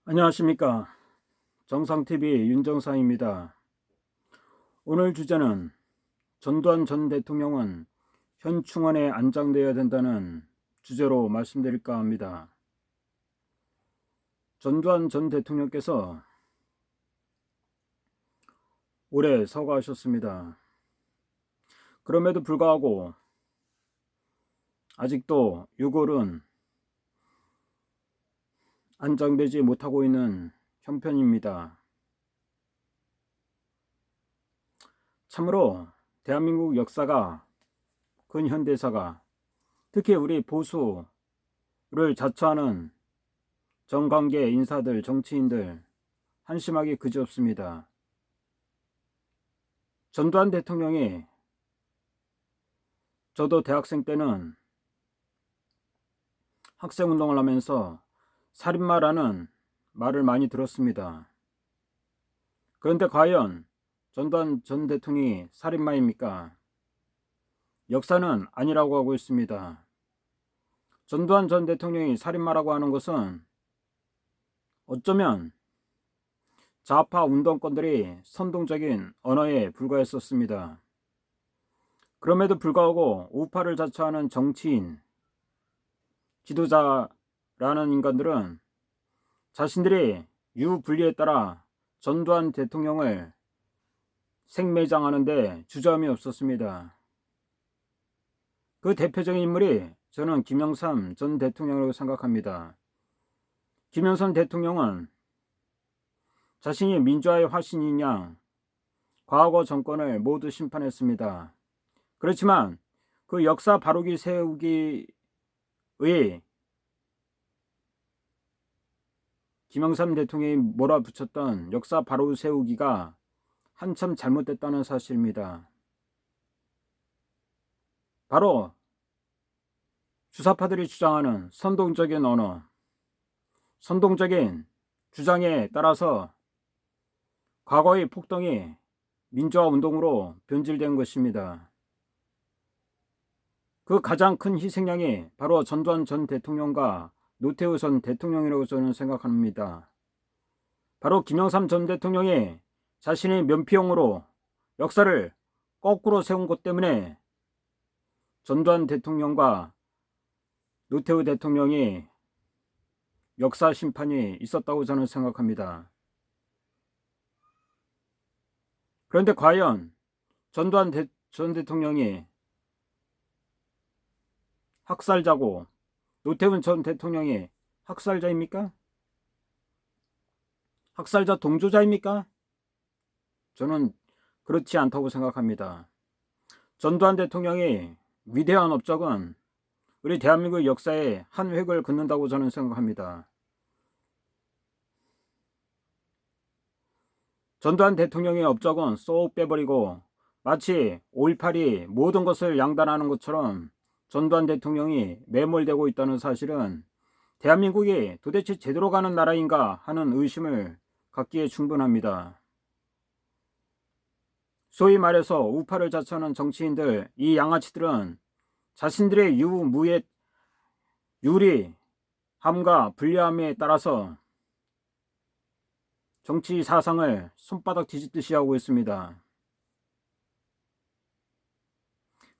안녕하십니까. 정상TV 윤정상입니다. 오늘 주제는 전두환 전 대통령은 현 충원에 안장되어야 된다는 주제로 말씀드릴까 합니다. 전두환 전 대통령께서 올해 서거하셨습니다. 그럼에도 불구하고 아직도 유골은 안장되지 못하고 있는 형편입니다. 참으로 대한민국 역사가, 근현대사가, 특히 우리 보수를 자처하는 정관계 인사들, 정치인들 한심하기 그지없습니다. 전두환 대통령이, 저도 대학생 때는 학생운동을 하면서 살인마라는 말을 많이 들었습니다. 그런데 과연 전두환 전 대통령이 살인마입니까? 역사는 아니라고 하고 있습니다. 전두환 전 대통령이 살인마라고 하는 것은 어쩌면 좌파 운동권들이 선동적인 언어에 불과했었습니다. 그럼에도 불구하고 우파를 자처하는 정치인, 지도자라는 인간들은 자신들이 유불리에 따라 전두환 대통령을 생매장하는데 주저함이 없었습니다. 그 대표적인 인물이 저는 김영삼 전 대통령이라고 생각합니다. 김영삼 대통령은 자신이 민주화의 화신인 양 과거 정권을 모두 심판했습니다. 그렇지만 그 역사 바로기 세우기의 김영삼 대통령이 몰아붙였던 역사 바로 세우기가 한참 잘못됐다는 사실입니다. 바로 주사파들이 주장하는 선동적인 언어, 선동적인 주장에 따라서 과거의 폭동이 민주화 운동으로 변질된 것입니다. 그 가장 큰 희생양이 바로 전두환 전 대통령과 노태우 전 대통령이라고 저는 생각합니다. 바로 김영삼 전 대통령이 자신의 면피용으로 역사를 거꾸로 세운 것 때문에 전두환 대통령과 노태우 대통령이 역사 심판이 있었다고 저는 생각합니다. 그런데 과연 전두환 전 대통령이 학살자고 노태우 전 대통령이 학살자입니까? 학살자 동조자입니까? 저는 그렇지 않다고 생각합니다. 전두환 대통령이 위대한 업적은 우리 대한민국 역사에 한 획을 긋는다고 저는 생각합니다. 전두환 대통령의 업적은 쏙 빼버리고 마치 5.18이 모든 것을 양단하는 것처럼 전두환 대통령이 매몰되고 있다는 사실은 대한민국이 도대체 제대로 가는 나라인가 하는 의심을 갖기에 충분합니다. 소위 말해서 우파를 자처하는 정치인들, 이 양아치들은 자신들의 유무의 유리함과 불리함에 따라서 정치 사상을 손바닥 뒤집듯이 하고 있습니다.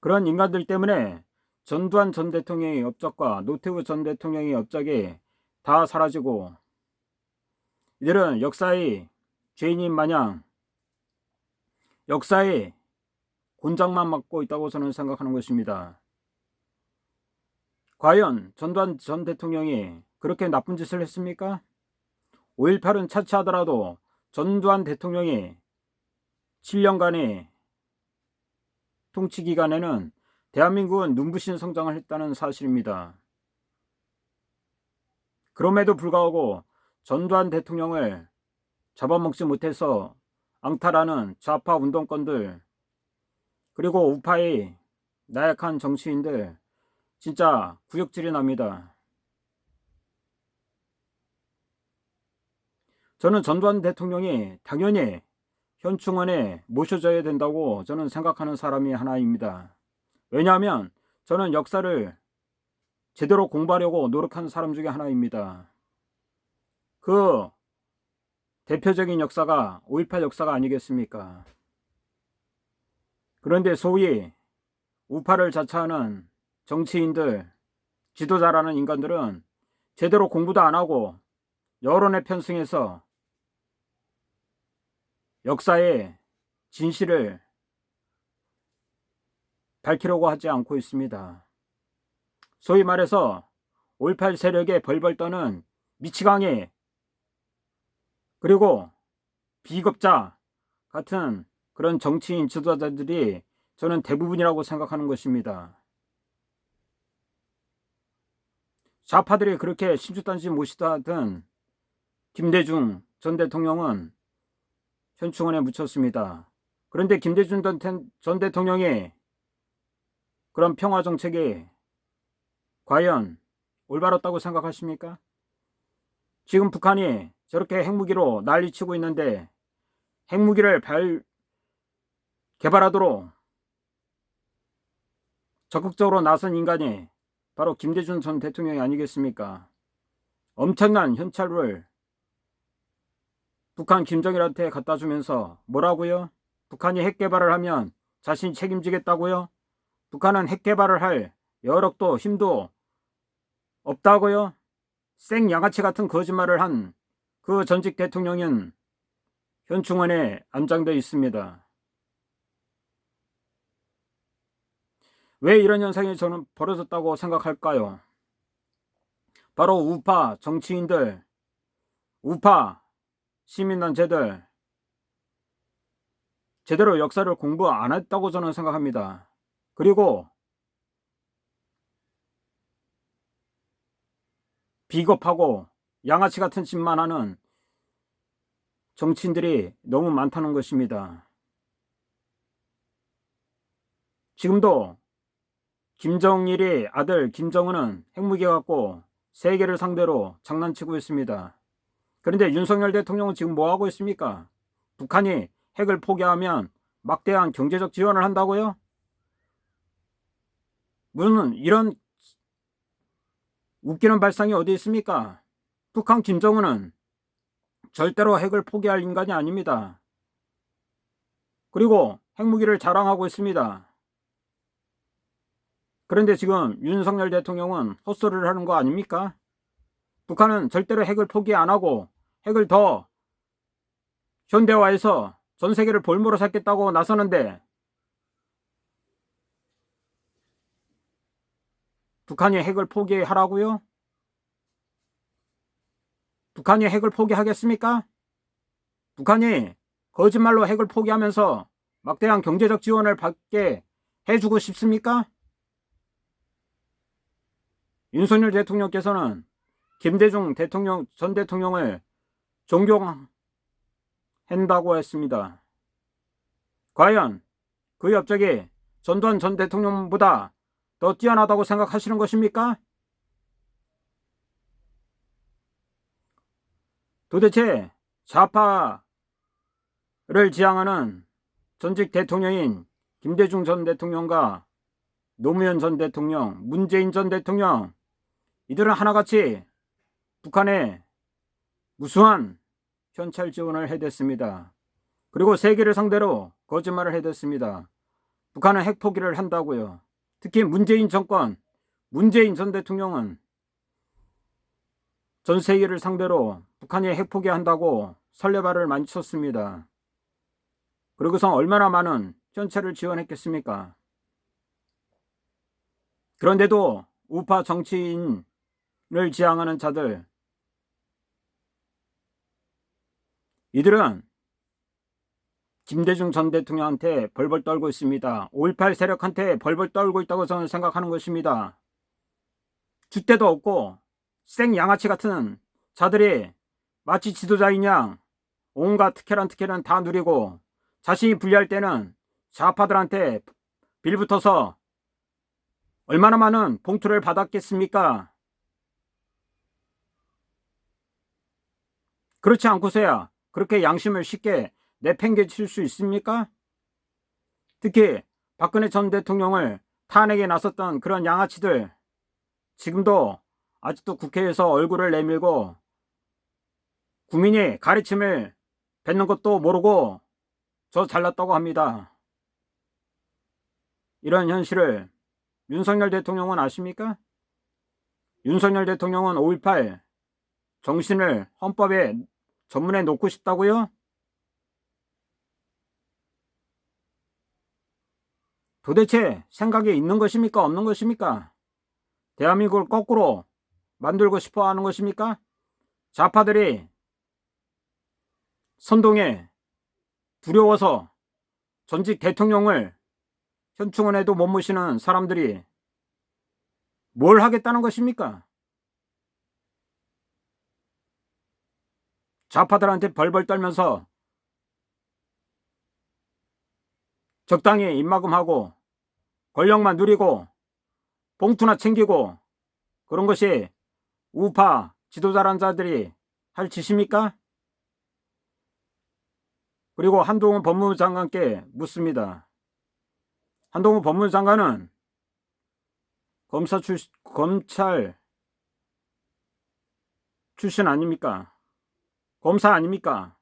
그런 인간들 때문에 전두환 전 대통령의 업적과 노태우 전 대통령의 업적이 다 사라지고 이들은 역사의 죄인인 마냥 역사의 곤장만 맞고 있다고 저는 생각하는 것입니다. 과연 전두환 전 대통령이 그렇게 나쁜 짓을 했습니까? 5.18은 차치하더라도 전두환 대통령이 7년간의 통치 기간에는 대한민국은 눈부신 성장을 했다는 사실입니다. 그럼에도 불구하고 전두환 대통령을 잡아먹지 못해서 앙탈하는 좌파 운동권들, 그리고 우파의 나약한 정치인들, 진짜 구역질이 납니다. 저는 전두환 대통령이 당연히 현충원에 모셔져야 된다고 저는 생각하는 사람이 하나입니다. 왜냐하면 저는 역사를 제대로 공부하려고 노력한 사람 중에 하나입니다. 그 대표적인 역사가 5.18 역사가 아니겠습니까? 그런데 소위 우파를 자처하는 정치인들, 지도자라는 인간들은 제대로 공부도 안 하고 여론에 편승해서 역사의 진실을 밝히려고 하지 않고 있습니다. 소위 말해서 5.18 세력에 벌벌 떠는 미치광이 그리고 비겁자 같은 그런 정치인 지도자들이 저는 대부분이라고 생각하는 것입니다. 좌파들이 그렇게 심수단지 못이다던 김대중 전 대통령은 현충원에 묻혔습니다. 그런데 김대중 전 대통령이 그런 평화정책이 과연 올바랐다고 생각하십니까? 지금 북한이 저렇게 핵무기로 난리치고 있는데 핵무기를 개발하도록 적극적으로 나선 인간이 바로 김대중 전 대통령이 아니겠습니까? 엄청난 현찰을 북한 김정일한테 갖다 주면서 뭐라고요? 북한이 핵 개발을 하면 자신이 책임지겠다고요? 북한은 핵 개발을 할 여력도 힘도 없다고요? 생양아치 같은 거짓말을 한 그 전직 대통령은 현충원에 안장되어 있습니다. 왜 이런 현상이 저는 벌어졌다고 생각할까요? 바로 우파 정치인들, 우파 시민단체들 제대로 역사를 공부 안 했다고 저는 생각합니다. 그리고 비겁하고 양아치 같은 짓만 하는 정치인들이 너무 많다는 것입니다. 지금도 김정일의 아들 김정은은 핵무기 갖고 세계를 상대로 장난치고 있습니다. 그런데 윤석열 대통령은 지금 뭐하고 있습니까? 북한이 핵을 포기하면 막대한 경제적 지원을 한다고요? 무슨 이런 웃기는 발상이 어디 있습니까? 북한 김정은은 절대로 핵을 포기할 인간이 아닙니다. 그리고 핵무기를 자랑하고 있습니다. 그런데 지금 윤석열 대통령은 헛소리를 하는 거 아닙니까? 북한은 절대로 핵을 포기 안 하고 핵을 더 현대화해서 전 세계를 볼모로 삼겠다고 나서는데 북한이 핵을 포기하라고요? 북한이 핵을 포기하겠습니까? 북한이 거짓말로 핵을 포기하면서 막대한 경제적 지원을 받게 해주고 싶습니까? 윤석열 대통령께서는 김대중 전 대통령을 존경한다고 했습니다. 과연 그 업적이 전두환 전 대통령보다 더 뛰어나다고 생각하시는 것입니까? 도대체 좌파를 지향하는 전직 대통령인 김대중 전 대통령과 노무현 전 대통령, 문재인 전 대통령 이들은 하나같이 북한에 무수한 현찰 지원을 해댔습니다. 그리고 세계를 상대로 거짓말을 해댔습니다. 북한은 핵 포기를 한다고요. 특히 문재인 정권, 문재인 전 대통령은 전 세계를 상대로 북한이 핵 포기한다고 설레발을 많이 쳤습니다. 그리고서 얼마나 많은 현찰을 지원했겠습니까? 그런데도 우파 정치인을 지향하는 자들, 이들은 김대중 전 대통령한테 벌벌 떨고 있습니다. 5.18 세력한테 벌벌 떨고 있다고 저는 생각하는 것입니다. 줏대도 없고 생양아치 같은 자들이 마치 지도자인 양 온갖 특혜는 다 누리고 자신이 불리할 때는 좌파들한테 빌붙어서 얼마나 많은 봉투를 받았겠습니까? 그렇지 않고서야 그렇게 양심을 쉽게 내팽개칠 수 있습니까? 특히 박근혜 전 대통령을 탄핵에 나섰던 그런 양아치들 지금도 아직도 국회에서 얼굴을 내밀고 국민이 가르침을 뱉는 것도 모르고 저 잘났다고 합니다. 이런 현실을 윤석열 대통령은 아십니까? 윤석열 대통령은 5.18 정신을 헌법에 전문에 놓고 싶다고요? 도대체 생각이 있는 것입니까? 없는 것입니까? 대한민국을 거꾸로 만들고 싶어 하는 것입니까? 좌파들이 선동에 두려워서 전직 대통령을 현충원에도 못 모시는 사람들이 뭘 하겠다는 것입니까? 좌파들한테 벌벌 떨면서 적당히 입막음하고 권력만 누리고 봉투나 챙기고 그런 것이 우파 지도자란 자들이 할 짓입니까? 그리고 한동훈 법무부 장관께 묻습니다. 한동훈 법무부 장관은 검찰 출신 아닙니까? 검사 아닙니까?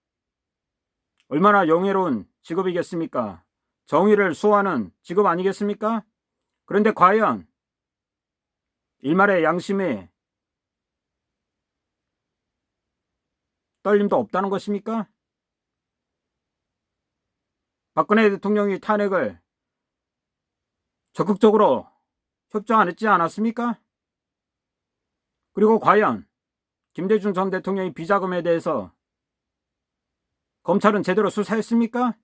얼마나 영예로운 직업이겠습니까? 정의를 수호하는 직업 아니겠습니까? 그런데 과연 일말의 양심에 떨림도 없다는 것입니까? 박근혜 대통령이 탄핵을 적극적으로 협조 안 했지 않았습니까? 그리고 과연 김대중 전 대통령의 비자금에 대해서 검찰은 제대로 수사했습니까?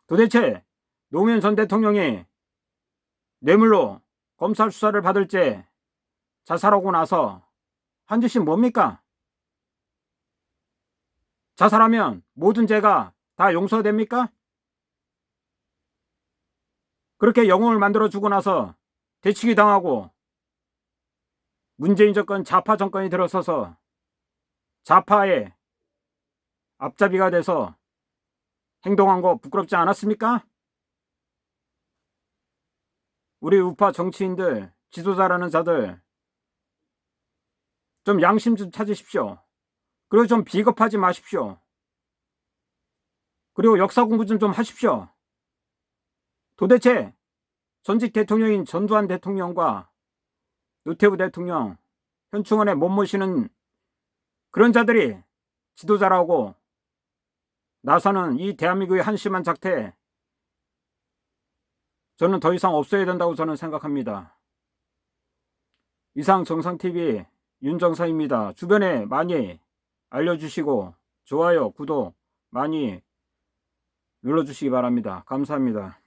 도대체 노무현 전 대통령이 뇌물로 검찰 수사를 받을 때 자살하고 나서 한 짓이 뭡니까? 자살하면 모든 죄가 다 용서됩니까? 그렇게 영웅을 만들어주고 나서 대치기 당하고 문재인 정권 좌파 정권이 들어서서 좌파의 앞잡이가 돼서 행동한 거 부끄럽지 않았습니까? 우리 우파 정치인들, 지도자라는 자들 좀 양심 좀 찾으십시오. 그리고 좀 비겁하지 마십시오. 그리고 역사 공부 좀 하십시오. 도대체 전직 대통령인 전두환 대통령과 노태우 대통령 현충원에 못 모시는 그런 자들이 지도자라고 나서는 이 대한민국의 한심한 작태, 저는 더 이상 없어야 된다고 저는 생각합니다. 이상 정상TV 윤정상입니다. 주변에 많이 알려주시고 좋아요, 구독 많이 눌러주시기 바랍니다. 감사합니다.